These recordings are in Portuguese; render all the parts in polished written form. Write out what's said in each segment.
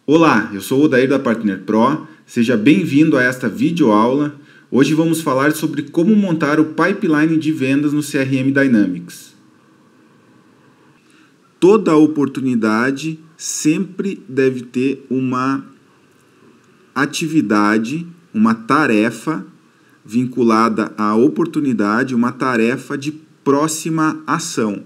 Olá, eu sou o Odair da Partner Pro, seja bem-vindo a esta videoaula. Hoje vamos falar sobre como montar o pipeline de vendas no CRM Dynamics. Toda oportunidade sempre deve ter uma atividade, uma tarefa vinculada à oportunidade, uma tarefa de próxima ação.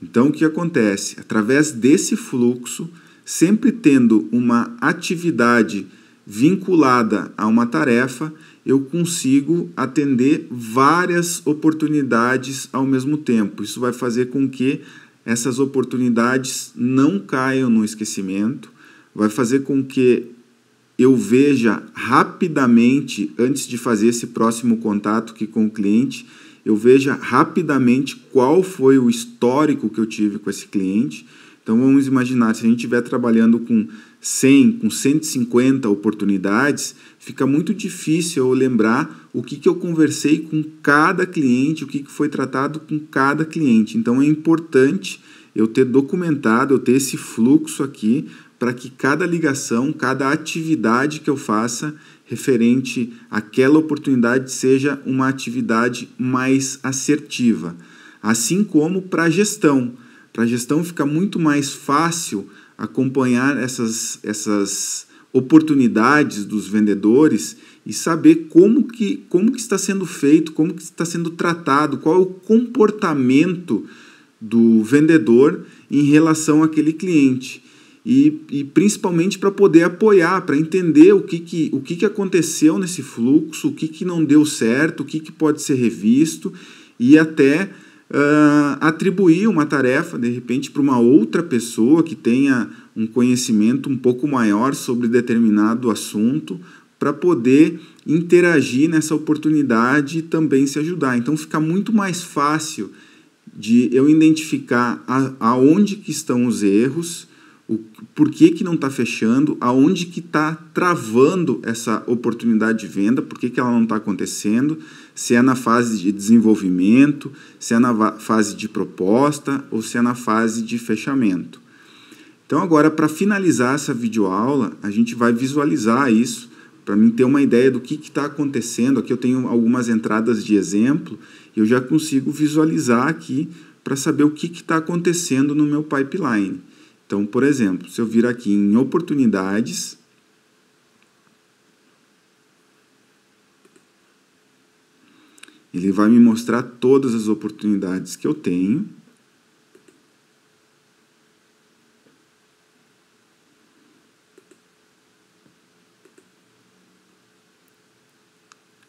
Então, o que acontece? Através desse fluxo, sempre tendo uma atividade vinculada a uma tarefa, eu consigo atender várias oportunidades ao mesmo tempo. Isso vai fazer com que essas oportunidades não caiam no esquecimento, vai fazer com que eu veja rapidamente, antes de fazer esse próximo contato aqui com o cliente, eu veja rapidamente qual foi o histórico que eu tive com esse cliente. Então, vamos imaginar, se a gente estiver trabalhando com 100, com 150 oportunidades, fica muito difícil eu lembrar o que eu conversei com cada cliente, o que foi tratado com cada cliente. Então, é importante eu ter documentado, eu ter esse fluxo aqui, para que cada ligação, cada atividade que eu faça referente àquela oportunidade seja uma atividade mais assertiva. Assim como para a gestão. Para a gestão fica muito mais fácil acompanhar essas oportunidades dos vendedores e saber como que está sendo feito, como que está sendo tratado, qual é o comportamento do vendedor em relação àquele cliente. E principalmente para poder apoiar, para entender o que aconteceu nesse fluxo, o que não deu certo, o que pode ser revisto e até atribuir uma tarefa, de repente, para uma outra pessoa que tenha um conhecimento um pouco maior sobre determinado assunto, para poder interagir nessa oportunidade e também se ajudar. Então, fica muito mais fácil de eu identificar aonde que estão os erros, por que não está fechando, aonde que está travando essa oportunidade de venda, por que ela não está acontecendo, se é na fase de desenvolvimento, se é na fase de proposta ou se é na fase de fechamento. Então agora, para finalizar essa videoaula, a gente vai visualizar isso, para mim ter uma ideia do que está acontecendo. Aqui eu tenho algumas entradas de exemplo, e eu já consigo visualizar aqui para saber o que está acontecendo no meu pipeline. Então, por exemplo, se eu vir aqui em oportunidades, ele vai me mostrar todas as oportunidades que eu tenho.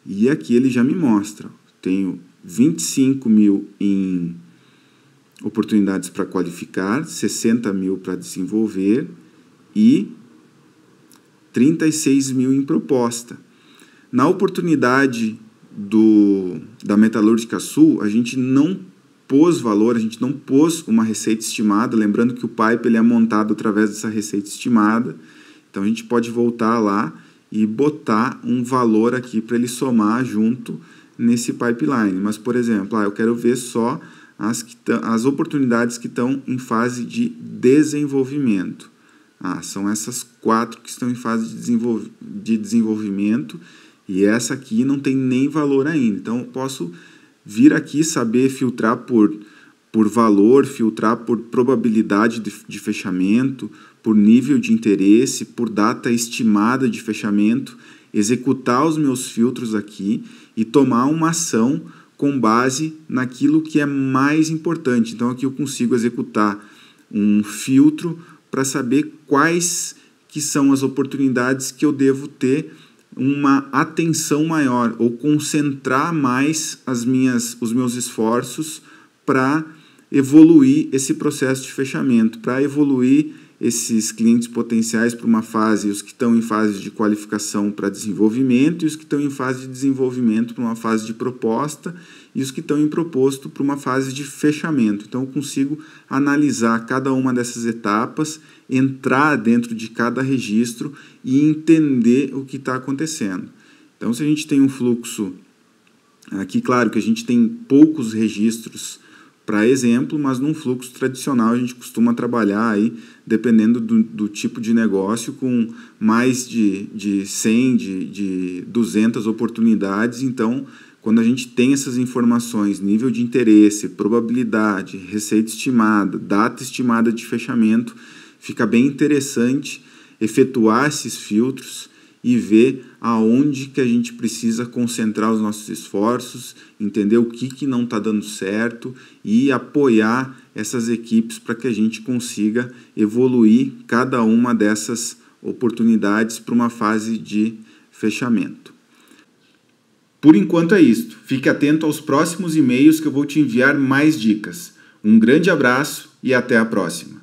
E aqui ele já me mostra, tenho 25 mil em oportunidades para qualificar, 60 mil para desenvolver e 36 mil em proposta. Na oportunidade da Metalúrgica Sul, a gente não pôs valor, a gente não pôs uma receita estimada, lembrando que o pipe ele é montado através dessa receita estimada. Então, a gente pode voltar lá e botar um valor aqui para ele somar junto nesse pipeline. Mas, por exemplo, eu quero ver só as oportunidades que estão em fase de desenvolvimento. São essas 4 que estão em fase de desenvolvimento e essa aqui não tem nem valor ainda. Então, eu posso vir aqui saber filtrar por valor, filtrar por probabilidade de fechamento, por nível de interesse, por data estimada de fechamento, executar os meus filtros aqui e tomar uma ação com base naquilo que é mais importante. Então, aqui eu consigo executar um filtro para saber quais que são as oportunidades que eu devo ter uma atenção maior ou concentrar mais os meus esforços para evoluir esse processo de fechamento, para evoluir esses clientes potenciais para uma fase, os que estão em fase de qualificação para desenvolvimento e os que estão em fase de desenvolvimento para uma fase de proposta e os que estão em proposto para uma fase de fechamento. Então, eu consigo analisar cada uma dessas etapas, entrar dentro de cada registro e entender o que está acontecendo. Então, se a gente tem um fluxo, aqui claro que a gente tem poucos registros para exemplo, mas num fluxo tradicional a gente costuma trabalhar aí, dependendo do tipo de negócio, com mais de 100, de 200 oportunidades. Então, quando a gente tem essas informações, nível de interesse, probabilidade, receita estimada, data estimada de fechamento, fica bem interessante efetuar esses filtros e ver aonde que a gente precisa concentrar os nossos esforços, entender o que não está dando certo e apoiar essas equipes para que a gente consiga evoluir cada uma dessas oportunidades para uma fase de fechamento. Por enquanto é isto. Fique atento aos próximos e-mails que eu vou te enviar mais dicas. Um grande abraço e até a próxima.